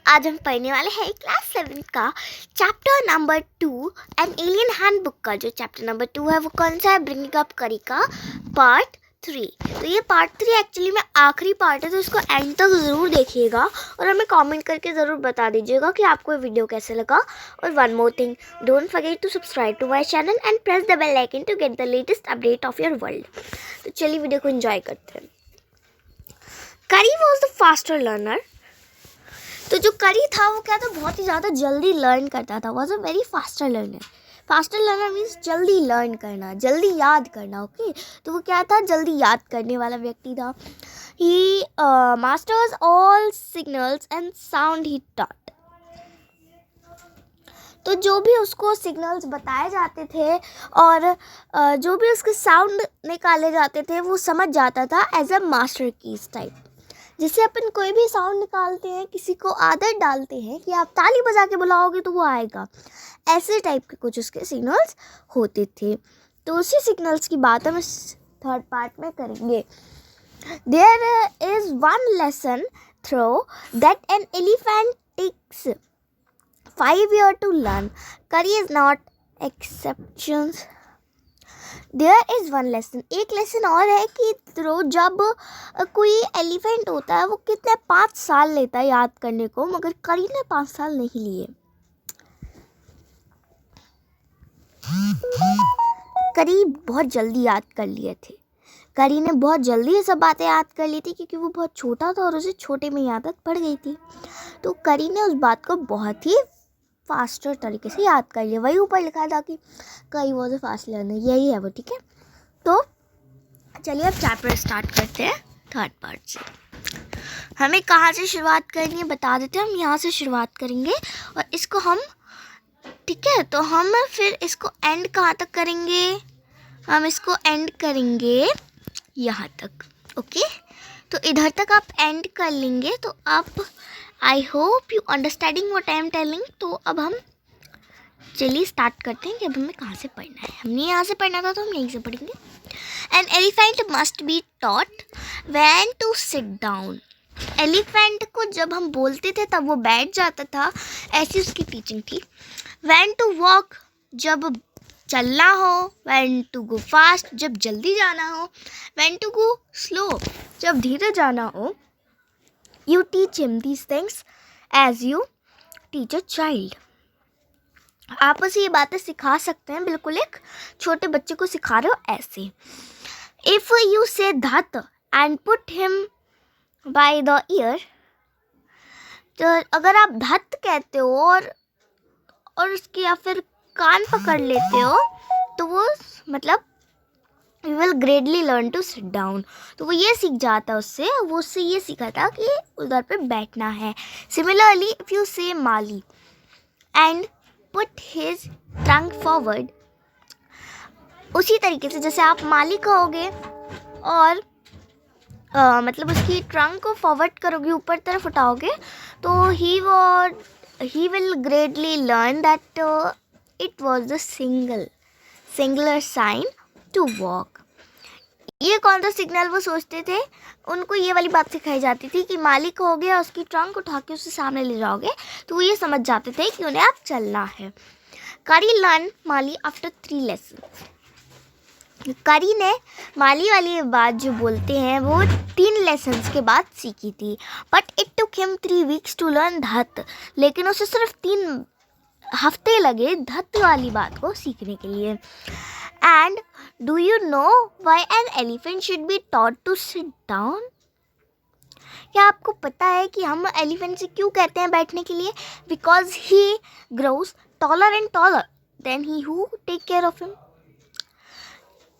आज हम पढ़ने वाले हैं क्लास 7 का chapter number 2 an alien handbook का। जो चैप्टर नंबर 2 है वो कौन सा है? ब्रिंगिंग अप करी का पार्ट 3। तो ये पार्ट 3 एक्चुअली में आखिरी पार्ट है, तो इसको एंड तक ज़रूर देखिएगा और हमें कमेंट करके ज़रूर बता दीजिएगा कि आपको ये वीडियो कैसे लगा। और one more thing, don't forget to subscribe to my channel and press the bell icon to get the latest update of your world. तो चलिए वीडियो को एंजॉय करते हैं। करी वॉज द फास्टर लर्नर। तो जो करी था वो क्या था, बहुत ही ज़्यादा जल्दी लर्न करता था। Was a very faster learner. Faster learner means जल्दी लर्न करना, जल्दी याद करना। ओके, तो वो क्या था, जल्दी याद करने वाला व्यक्ति था। He masters all signals and sound he taught. तो जो भी उसको सिग्नल्स बताए जाते थे और जो भी उसके साउंड निकाले जाते थे वो समझ जाता था as a master keys type. जैसे अपन कोई भी साउंड निकालते हैं, किसी को आदत डालते हैं कि आप ताली बजा के बुलाओगे तो वो आएगा, ऐसे टाइप के कुछ उसके सिग्नल्स होते थे। तो उसी सिग्नल्स की बात हम इस थर्ड पार्ट में करेंगे। There is one lesson through that an elephant takes 5 years to learn. Curry is not exceptions. There is one lesson. एक लेसन और है कि थ्रो जब कोई एलिफेंट होता है वो कितने 5 साल लेता है याद करने को, मगर करी ने 5 साल नहीं लिए। करी बहुत जल्दी याद कर लिए थे। करी ने बहुत जल्दी ये सब बातें याद कर ली थी क्योंकि वो बहुत छोटा था और उसे छोटे में आदत पड़ गई थी। तो करी ने उस बात को बहुत ही फास्टर तरीके से याद कर लिया। वही ऊपर लिखा था कि करी वॉज अ फास्ट लर्नर, यही है वो। ठीक है, तो चलिए अब चैप्टर स्टार्ट करते हैं थर्ड पार्ट से। हमें कहाँ से शुरुआत करनी है बता देते हैं। हम यहाँ से शुरुआत करेंगे और इसको हम, ठीक है, तो हम फिर इसको एंड कहाँ तक करेंगे? हम इसको एंड करेंगे यहाँ तक। ओके, तो इधर तक आप एंड कर लेंगे। तो आप, I hope you understanding what I am telling. तो अब हम चलिए स्टार्ट करते हैं कि अब हमें कहाँ से पढ़ना है। हमने यहाँ से पढ़ना था तो हम यहीं से पढ़ेंगे। An elephant must be taught when to sit down. Elephant को जब हम बोलते थे तब वो बैठ जाता था, ऐसी उसकी टीचिंग थी। व्हेन टू वॉक, जब चलना हो। व्हेन टू गो फास्ट, जब जल्दी जाना हो। व्हेन टू गो स्लो, जब धीरे जाना हो। You teach him these things as you teach a child. आप उसे ये बातें सिखा सकते हैं, बिल्कुल एक छोटे बच्चे को सिखा रहे हो ऐसे। If you say that and put him by the ear, तो अगर आप धत कहते हो और उसके या फिर कान पकड़ लेते हो तो वो मतलब you will greatly learn to sit down. तो वो ये सीख जाता है उससे, वो उससे ये सीखा था कि उधर पे बैठना है। Similarly, if you say Mali and put his trunk forward, उसी तरीके से जैसे आप माली कहोगे और मतलब उसकी ट्रंक को फॉरवर्ड करोगे, ऊपर तरफ उठाओगे, तो he will greatly learn that it was the singular sign to walk. ये कौन सा सिग्नल वो सोचते थे? उनको ये वाली बात सिखाई जाती थी कि मालिक हो गया, उसकी ट्रंक उठा के उससे सामने ले जाओगे तो वो ये समझ जाते थे कि उन्हें अब चलना है। करी लर्न माली आफ्टर 3 लेसन। करी ने माली वाली बात जो बोलते हैं वो 3 लेसन्स के बाद सीखी थी। But it took him 3 weeks to learn that. लेकिन उसे सिर्फ 3 हफ्ते लगे धत वाली बात को सीखने के लिए। And do you know why an elephant should be taught to sit down? क्या आपको पता है कि हम एलिफेंट से क्यों कहते हैं बैठने के लिए? Because he grows taller and taller than he who take care of him.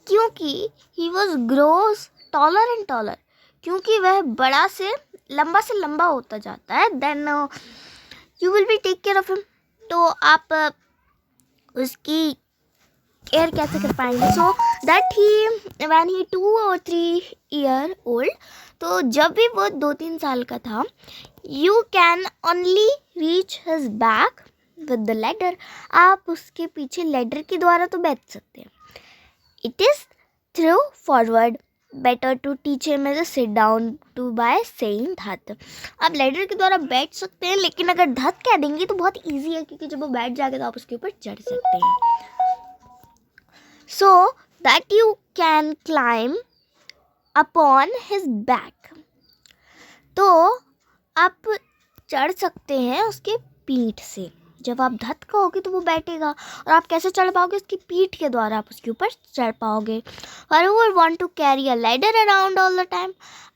क्योंकि he grows taller and taller, क्योंकि वह बड़ा से लंबा होता जाता है। Then you will be take care of him. तो आप उसकी केयर कैसे कर पाएंगे? So that he when he 2 or 3 year old, तो जब भी वो 2-3 साल का था, you can only reach his back with the ladder. आप उसके पीछे लेडर के द्वारा तो बैठ सकते हैं। It is through forward better to teach him as a sit down to by saying धत। आप लेडर के द्वारा बैठ सकते हैं, लेकिन अगर धत कह देंगे तो बहुत इजी है, क्योंकि जब वो बैठ जाएगा तो आप उसके ऊपर चढ़ सकते हैं। So that you can climb upon his back। तो आप चढ़ सकते हैं उसके पीठ से। जब आप धत कहोगे तो वो बैठेगा, और आप कैसे चढ़ पाओगे? उसकी पीठ के द्वारा आप उसके ऊपर चढ़ पाओगे। Whoever want to carry a ladder around all the time।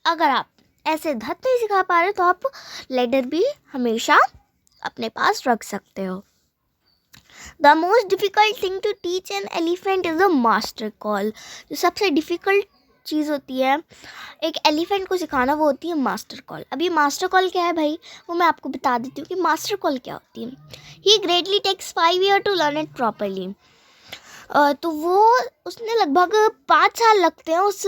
अगर आप ऐसे धत नहीं सिखा पा रहे तो आप लेडर भी हमेशा अपने पास रख सकते हो। The most difficult thing to teach an elephant is the master call। जो सबसे डिफ़िकल्ट चीज़ होती है एक एलिफेंट को सिखाना, वो होती है मास्टर कॉल। अब ये मास्टर कॉल क्या है भाई, वो मैं आपको बता देती हूँ कि मास्टर कॉल क्या होती है। He greatly takes 5 years to learn it properly. तो वो उसने लगभग 5 साल लगते हैं उस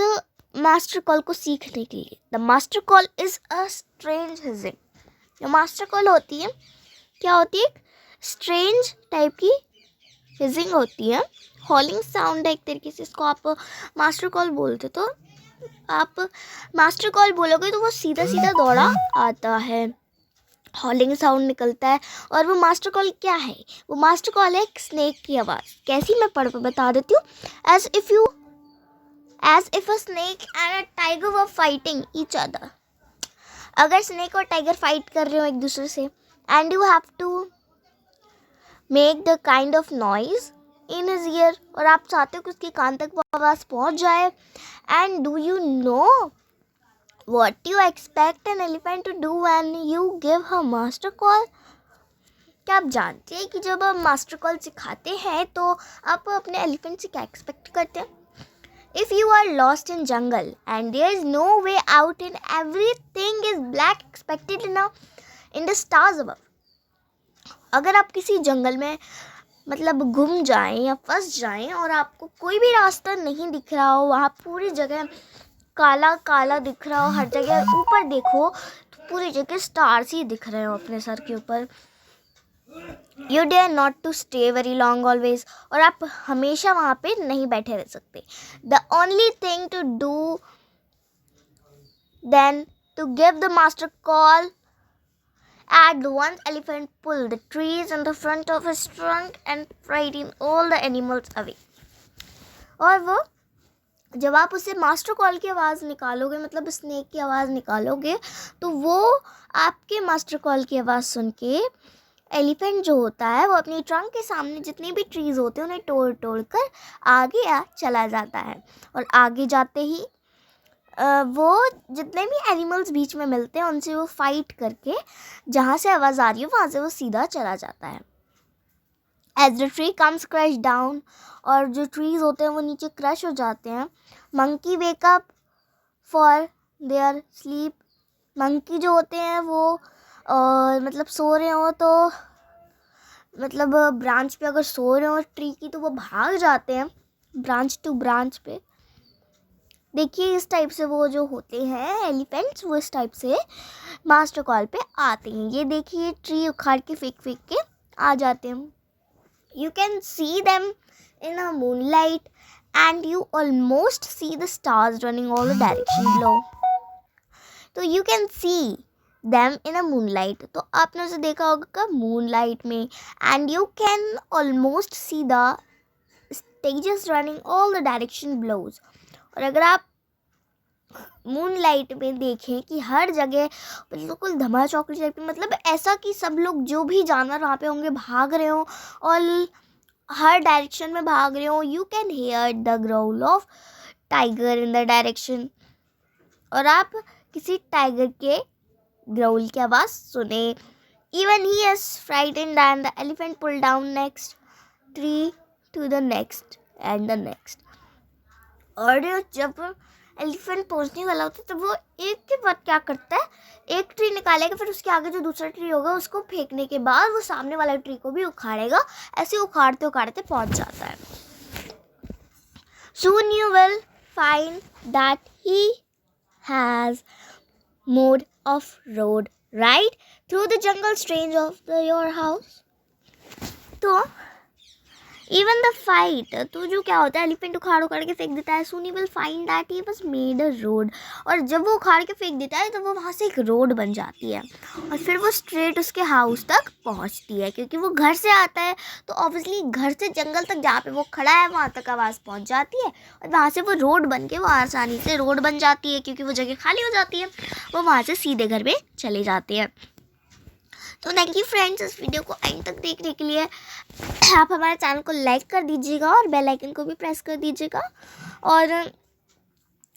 मास्टर कॉल को सीखने के लिए। The master call is a strange hissing. जो मास्टर कॉल होती है क्या होती है? एक स्ट्रेंज टाइप की हिजिंग होती है, हॉलिंग साउंड है एक तरीके से। इसको आप मास्टर कॉल बोलते, तो आप मास्टर कॉल बोलोगे तो वो सीधा सीधा दौड़ा आता है, हॉलिंग साउंड निकलता है। और वो मास्टर कॉल क्या है? वो मास्टर कॉल है एक स्नेक की आवाज़। कैसी, मैं पढ़ बता देती हूँ। As if a snake and a tiger were fighting each other. अगर स्नेक और टाइगर फाइट कर रहे हो एक दूसरे से, and you have to make the kind of noise in his ear, और आप चाहते हो कि उसके कान तक वो आवाज़ पहुंच जाए। And do you know what you expect an elephant to do when you give her master call? क्या आप जानते हैं कि जब आप मास्टर कॉल सिखाते हैं तो आप अपने एलिफेंट से क्या एक्सपेक्ट करते हैं? If you are lost in jungle and there is no way out and everything is black expected in the stars above. अगर आप किसी जंगल में मतलब गुम जाएं या फंस जाएं और आपको कोई भी रास्ता नहीं दिख रहा हो, वहाँ पूरी जगह काला काला दिख रहा हो, हर जगह ऊपर देखो तो पूरी जगह स्टार्स ही दिख रहे हो अपने सर के ऊपर। You dare not to stay very long always. और आप हमेशा वहाँ पे नहीं बैठे रह सकते। The only thing to do then to give the master call. At once, elephant pulled the trees in the front of his trunk and frightened all the animals away। और वो जब आप उसे मास्टर कॉल की आवाज़ निकालोगे, मतलब snake की आवाज़ निकालोगे, तो वो आपके मास्टर कॉल की आवाज़ सुन के एलिफेंट जो होता है वो अपनी ट्रंक के सामने जितने भी ट्रीज़ होते हैं उन्हें तोड़ तोड़ कर आगे चला जाता है। और आगे जाते ही वो जितने भी एनिमल्स बीच में मिलते हैं उनसे वो फाइट करके जहाँ से आवाज़ आ रही है वहाँ से वो सीधा चला जाता है। As the tree comes crash down, और जो ट्रीज़ होते हैं वो नीचे क्रश हो जाते हैं। Monkey wake up for their sleep. Monkey जो होते हैं वो मतलब सो रहे हो तो मतलब ब्रांच पे अगर सो रहे हो ट्री की तो वो भाग जाते हैं ब्रांच टू ब्रांच पे। देखिए इस टाइप से वो जो होते हैं एलिफेंट्स, वो इस टाइप से मास्टर कॉल पे आते हैं। ये देखिए ट्री उखाड़ के फेंक के आ जाते हैं। You can see them in a moonlight and you almost see the stars running all the direction below. तो you can see them in a moonlight, तो आपने उसे देखा होगा मूनलाइट में। And you can almost see the stages running all the direction belows. और अगर आप मून लाइट में देखें कि हर जगह बिल्कुल धमा चौकड़ी टाइप की, मतलब ऐसा कि सब लोग जो भी जानवर वहाँ पे होंगे भाग रहे हों और हर डायरेक्शन में भाग रहे हों। You can hear the growl of tiger in the direction, और आप किसी टाइगर के ग्रोल की आवाज़ सुने। Even he is frightened and the elephant pull down next tree to the next and the next. और जब एलिफेंट पहुंचने वाला होता है तब वो एक के बाद क्या करता है, एक ट्री निकालेगा, फिर उसके आगे जो दूसरा ट्री होगा उसको फेंकने के बाद वो सामने वाला ट्री को भी उखाड़ेगा। ऐसे उखाड़ते उखाड़ते पहुंच जाता है। Soon you will find that he has mode of road right through the jungle strange of your house। तो इवन द फाइट, तो जो क्या होता है एलिफेंट उखाड़ उखाड़ के फेंक देता है, सूनी will find that he was made a road, और जब वो उखाड़ के फेंक देता है तो वो वहाँ से एक रोड बन जाती है और फिर वो स्ट्रेट उसके हाउस तक पहुँचती है, क्योंकि वो घर से आता है तो ऑब्वियसली घर से जंगल तक जहाँ पे वो खड़ा है वहाँ तक आवाज़ पहुँच जाती है और वहाँ से वो रोड बन के वो आसानी से रोड बन जाती है, क्योंकि वो जगह खाली हो जाती है, वो वहाँ से सीधे घर में चले जाते हैं। तो थैंक यू फ्रेंड्स इस वीडियो को एंड तक देखने के लिए। आप हमारे चैनल को लाइक कर दीजिएगा और बेल आइकन को भी प्रेस कर दीजिएगा और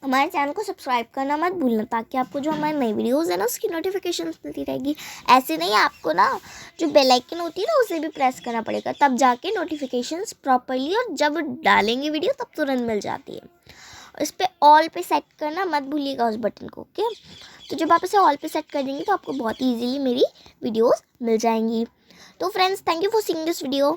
हमारे चैनल को सब्सक्राइब करना मत भूलना, ताकि आपको जो हमारे नई वीडियोस है ना उसकी नोटिफिकेशन मिलती रहेगी। ऐसे नहीं, आपको ना जो बेल आइकन होती है ना उसे भी प्रेस करना पड़ेगा, तब जाके नोटिफिकेशंस प्रॉपरली और जब डालेंगे वीडियो तब तुरंत मिल जाती है। इस पर ऑल पे सेट करना मत भूलिएगा उस बटन को, ओके। तो जब आप इसे ऑल पे सेट कर देंगे तो आपको बहुत ईजीली मेरी वीडियोस मिल जाएंगी। तो friends thank you for seeing this video.